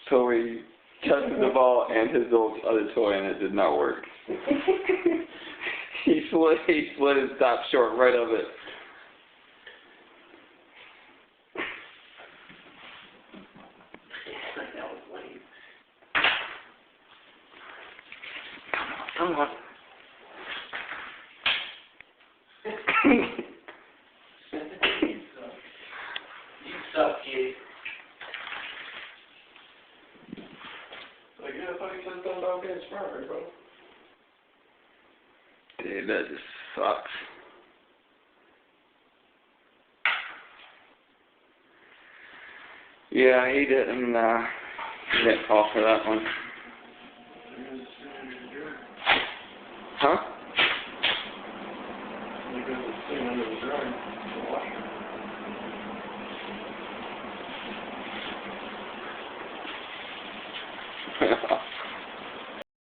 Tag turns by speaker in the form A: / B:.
A: So he touched the ball and his old other toy, and it did not work. He slid his top short right of it.
B: That was lame.
A: Come on.
B: You suck, kid.
C: Like, yeah, I thought he said something about getting smarter, bro.
A: Dude, that just sucks. Yeah, he didn't fall for that one. Huh?
C: Because it's sitting under the dryer. The washer.